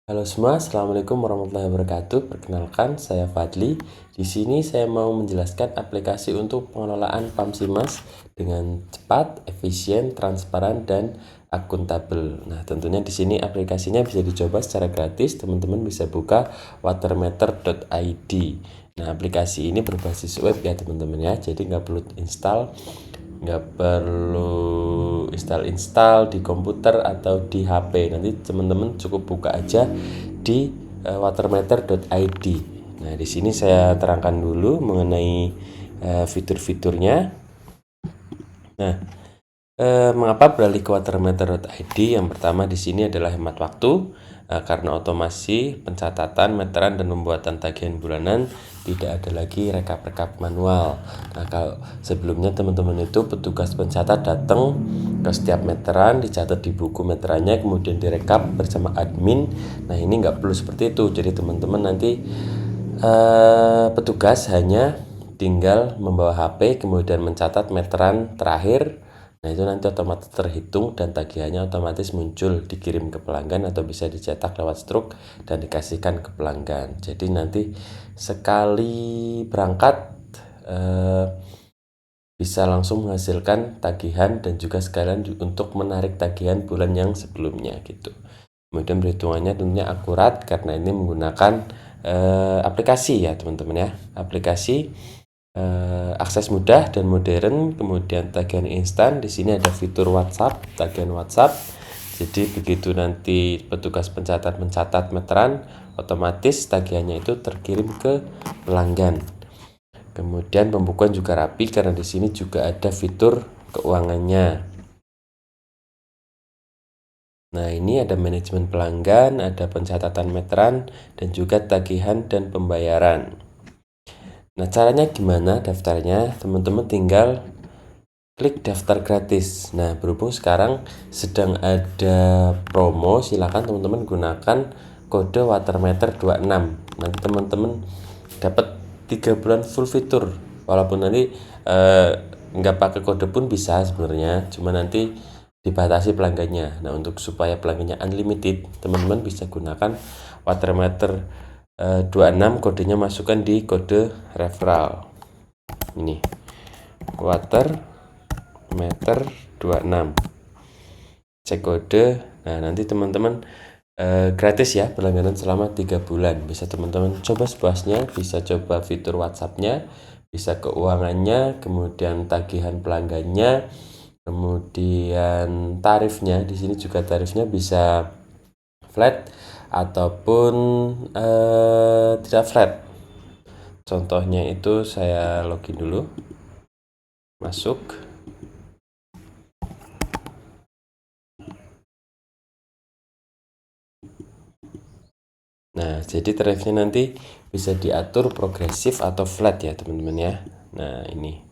Halo semua, Assalamualaikum warahmatullahi wabarakatuh. Perkenalkan, saya Fadli. Di sini saya mau menjelaskan aplikasi untuk pengelolaan PAMSIMAS dengan cepat, efisien, transparan, dan akuntabel. Nah, tentunya di sini aplikasinya bisa dicoba secara gratis. Teman-teman bisa buka watermeter.id. Nah, aplikasi ini berbasis web ya teman-teman ya. Jadi nggak perlu install di komputer atau di HP. Nanti teman-teman cukup buka aja di watermeter.id. Nah, di sini saya terangkan dulu mengenai fitur-fiturnya. Nah, mengapa beralih ke watermeter.id? Yang pertama di sini adalah hemat waktu, karena otomasi pencatatan, meteran, dan pembuatan tagihan bulanan tidak ada lagi rekap-rekap manual. Nah, kalau sebelumnya teman-teman itu petugas pencatat datang ke setiap meteran, dicatat di buku meterannya, kemudian direkap bersama admin. Nah, ini nggak perlu seperti itu. Jadi teman-teman nanti petugas hanya tinggal membawa HP, kemudian mencatat meteran terakhir. Nah, itu nanti otomatis terhitung dan tagihannya otomatis muncul, dikirim ke pelanggan atau bisa dicetak lewat struk dan dikasihkan ke pelanggan. Jadi nanti sekali berangkat bisa langsung menghasilkan tagihan dan juga sekalian untuk menarik tagihan bulan yang sebelumnya gitu. Kemudian perhitungannya tentunya akurat karena ini menggunakan aplikasi ya teman-teman ya. Aplikasi akses mudah dan modern, kemudian tagihan instan. Di sini ada fitur WhatsApp, tagihan WhatsApp. Jadi begitu nanti petugas pencatat mencatat meteran, otomatis tagihannya itu terkirim ke pelanggan. Kemudian pembukuan juga rapi karena di sini juga ada fitur keuangannya. Nah, ini ada manajemen pelanggan, ada pencatatan meteran, dan juga tagihan dan pembayaran. Nah, caranya gimana daftarnya? Teman-teman tinggal klik daftar gratis. Nah, berhubung sekarang sedang ada promo, silakan teman-teman gunakan kode watermeter 26. Nanti teman-teman dapat 3 bulan full fitur. Walaupun nanti nggak pakai kode pun bisa sebenarnya, cuma nanti dibatasi pelanggannya. Nah, untuk supaya pelanggannya unlimited, teman-teman bisa gunakan watermeter 26, kodenya masukkan di kode referral. Ini watermeter 26. Cek kode. Nah, nanti teman-teman gratis ya berlangganan selama 3 bulan. Bisa teman-teman coba sepuasnya, bisa coba fitur WhatsApp-nya, bisa keuangannya, kemudian tagihan pelanggannya, kemudian tarifnya. Di sini juga tarifnya bisa flat ataupun tidak flat. Contohnya itu saya login dulu, masuk. Nah, jadi tarifnya nanti bisa diatur progresif atau flat ya teman-teman ya. Nah, ini.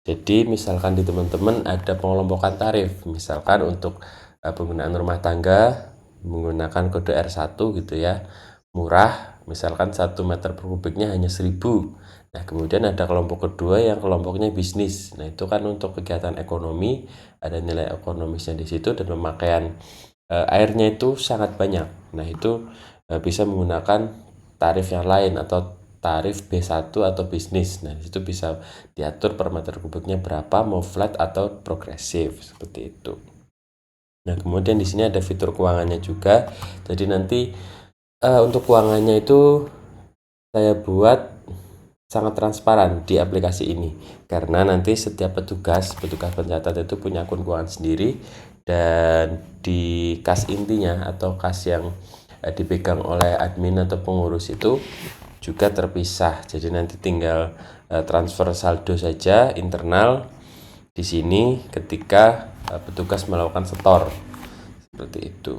Jadi misalkan di teman-teman ada pengelompokan tarif, misalkan untuk penggunaan rumah tangga menggunakan kode R1 gitu ya, murah, misalkan 1 meter per kubiknya hanya 1000. Nah, kemudian ada kelompok kedua yang kelompoknya bisnis. Nah, itu kan untuk kegiatan ekonomi, ada nilai ekonomisnya di situ dan pemakaian airnya itu sangat banyak. Nah, itu bisa menggunakan tarif yang lain atau tarif B1 atau bisnis. Nah, itu bisa diatur per meter kubiknya berapa, mau flat atau progresif seperti itu. Nah, kemudian di sini ada fitur keuangannya juga. Jadi nanti untuk keuangannya itu saya buat sangat transparan di aplikasi ini karena nanti setiap petugas pencatat itu punya akun keuangan sendiri, dan di kas intinya atau kas yang dipegang oleh admin atau pengurus itu juga terpisah. Jadi nanti tinggal transfer saldo saja internal di sini ketika petugas melakukan setor seperti itu.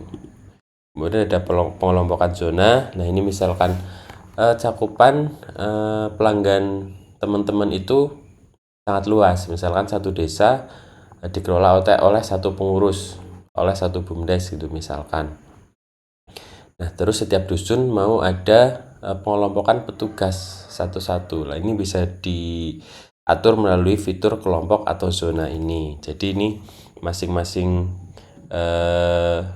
Kemudian ada pengelompokan zona. Nah, ini misalkan cakupan pelanggan teman-teman itu sangat luas. Misalkan satu desa dikelola oleh satu pengurus, oleh satu BUMDes gitu misalkan. Nah, terus setiap dusun mau ada pengelompokan petugas satu-satu. Nah, ini bisa diatur melalui fitur kelompok atau zona ini. Jadi ini masing-masing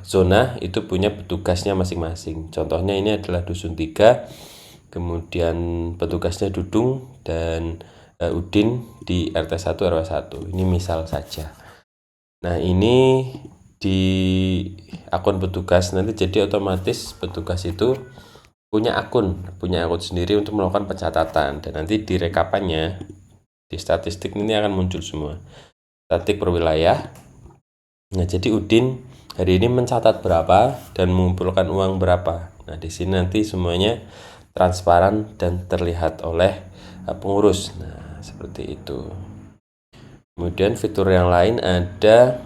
zona itu punya petugasnya masing-masing. Contohnya ini adalah Dusun 3, kemudian petugasnya Dudung dan Udin di RT 1 RW 1. Ini misal saja. Nah, ini di akun petugas nanti jadi otomatis petugas itu punya akun sendiri untuk melakukan pencatatan, dan nanti di rekapannya di statistik ini akan muncul semua statistik per wilayah. Nah, jadi Udin hari ini mencatat berapa dan mengumpulkan uang berapa. Nah, di sini nanti semuanya transparan dan terlihat oleh pengurus. Nah, seperti itu. Kemudian fitur yang lain ada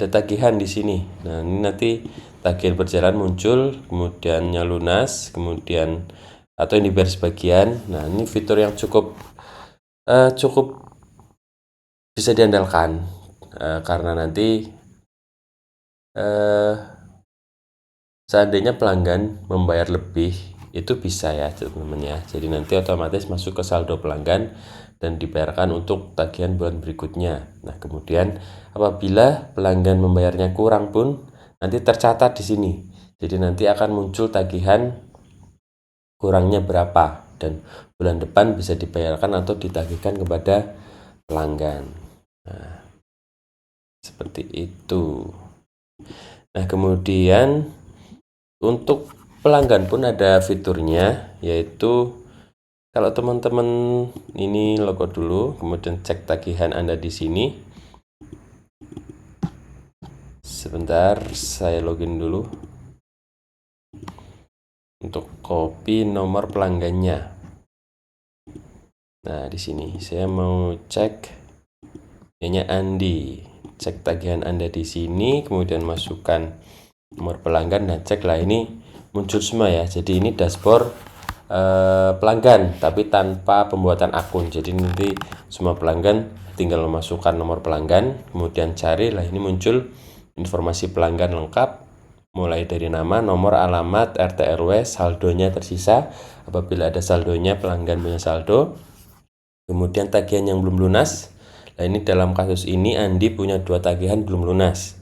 tagihan di sini. Nah, ini nanti tagihan berjalan muncul, kemudiannya lunas, kemudian atau yang dibayar sebagian. Nah, ini fitur yang cukup bisa diandalkan karena nanti seandainya pelanggan membayar lebih itu bisa ya teman-teman ya. Jadi nanti otomatis masuk ke saldo pelanggan dan dibayarkan untuk tagihan bulan berikutnya. Nah, kemudian apabila pelanggan membayarnya kurang pun nanti tercatat di sini. Jadi nanti akan muncul tagihan kurangnya berapa dan bulan depan bisa dibayarkan atau ditagihkan kepada pelanggan. Nah, seperti itu. Nah, kemudian untuk pelanggan pun ada fiturnya, yaitu kalau teman-teman ini logo dulu, kemudian cek tagihan Anda di sini. Sebentar, saya login dulu untuk copy nomor pelanggannya. Nah, di sini saya mau cek ini Andi. Cek tagihan Anda di sini, kemudian masukkan nomor pelanggan dan ceklah, ini muncul semua ya. Jadi ini dashboard pelanggan tapi tanpa pembuatan akun. Jadi nanti semua pelanggan tinggal memasukkan nomor pelanggan, kemudian carilah, ini muncul informasi pelanggan lengkap mulai dari nama, nomor, alamat, RT RW, saldonya tersisa apabila ada saldonya, pelanggan punya saldo, kemudian tagihan yang belum lunas. Nah, ini dalam kasus ini Andi punya 2 tagihan belum lunas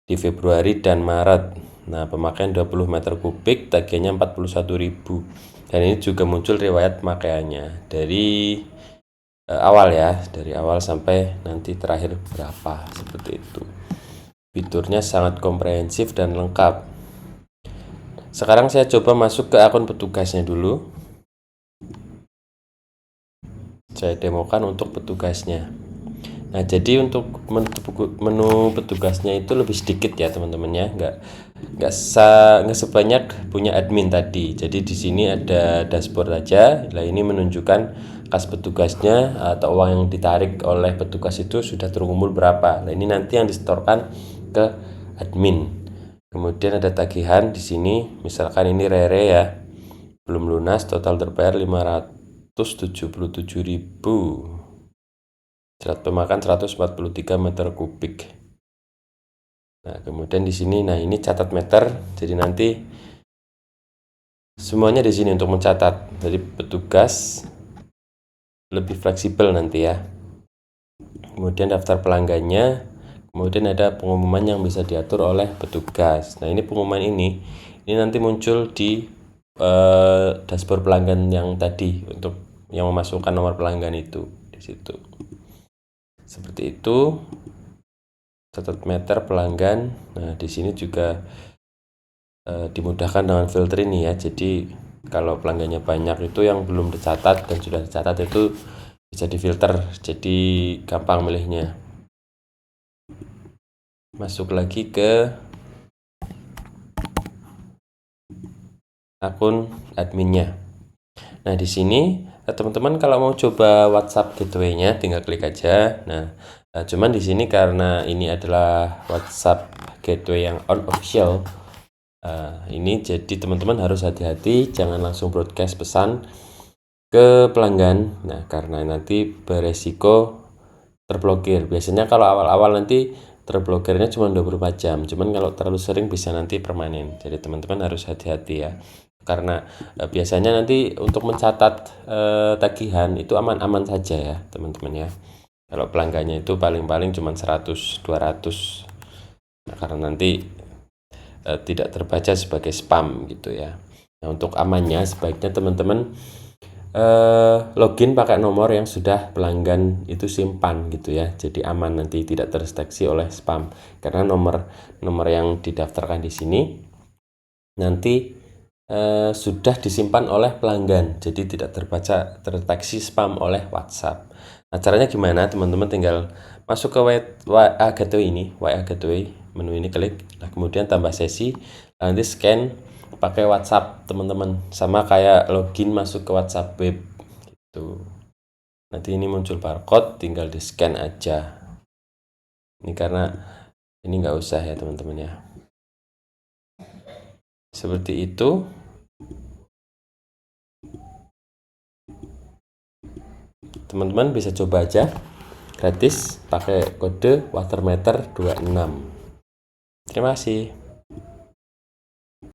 di Februari dan Maret. Nah, pemakaian 20 meter kubik, tagihannya 41.000. Dan ini juga muncul riwayat pemakaiannya dari awal ya, dari awal sampai nanti terakhir berapa, seperti itu. Fiturnya sangat komprehensif dan lengkap. Sekarang saya coba masuk ke akun petugasnya dulu. Saya demokan untuk petugasnya. Nah, jadi untuk menu petugasnya itu lebih sedikit ya teman-teman ya, nggak sebanyak punya admin tadi. Jadi di sini ada dashboard aja. Nah, ini menunjukkan kas petugasnya atau uang yang ditarik oleh petugas itu sudah terkumpul berapa. Nah, ini nanti yang disetorkan ke admin. Kemudian ada tagihan di sini, misalkan ini Rere ya, belum lunas, total terbayar 577.000. Serat pemakan 143 meter kubik. Nah, kemudian di sini, nah ini catat meter. Jadi nanti semuanya di sini untuk mencatat. Jadi petugas lebih fleksibel nanti ya. Kemudian daftar pelanggannya. Kemudian ada pengumuman yang bisa diatur oleh petugas. Nah, ini pengumuman ini nanti muncul di dashboard pelanggan yang tadi untuk yang memasukkan nomor pelanggan itu di situ. Seperti itu. Catat meter pelanggan. Nah, di sini juga dimudahkan dengan filter ini ya. Jadi kalau pelanggannya banyak itu yang belum dicatat dan sudah dicatat itu bisa difilter. Jadi gampang milihnya. Masuk lagi ke akun adminnya. Nah, di sini teman-teman kalau mau coba WhatsApp gateway-nya tinggal klik aja. Nah, cuman di sini karena ini adalah WhatsApp gateway yang unofficial, ini jadi teman-teman harus hati-hati, jangan langsung broadcast pesan ke pelanggan. Nah, karena nanti beresiko terblokir. Biasanya kalau awal-awal nanti terblokirnya cuma 24 jam. Cuman kalau terlalu sering bisa nanti permanen. Jadi teman-teman harus hati-hati ya. Karena biasanya nanti untuk mencatat tagihan itu aman-aman saja ya teman-teman ya. Kalau pelanggannya itu paling-paling cuma 100 200. Nah, karena nanti tidak terbaca sebagai spam gitu ya. Nah, untuk amannya sebaiknya teman-teman login pakai nomor yang sudah pelanggan itu simpan gitu ya. Jadi aman, nanti tidak terdeteksi oleh spam. Karena nomor yang didaftarkan di sini nanti sudah disimpan oleh pelanggan, jadi tidak terdeteksi spam oleh WhatsApp. Nah, caranya gimana? Teman-teman tinggal masuk ke WA Gateway ini, WA Gateway, menu ini klik, nah kemudian tambah sesi, nanti scan pakai WhatsApp teman-teman, sama kayak login masuk ke WhatsApp web gitu. Nanti ini muncul barcode, tinggal di scan aja. Ini karena ini nggak usah ya teman-teman ya. Seperti itu. Teman-teman bisa coba aja gratis pakai kode watermeter 26. Terima kasih.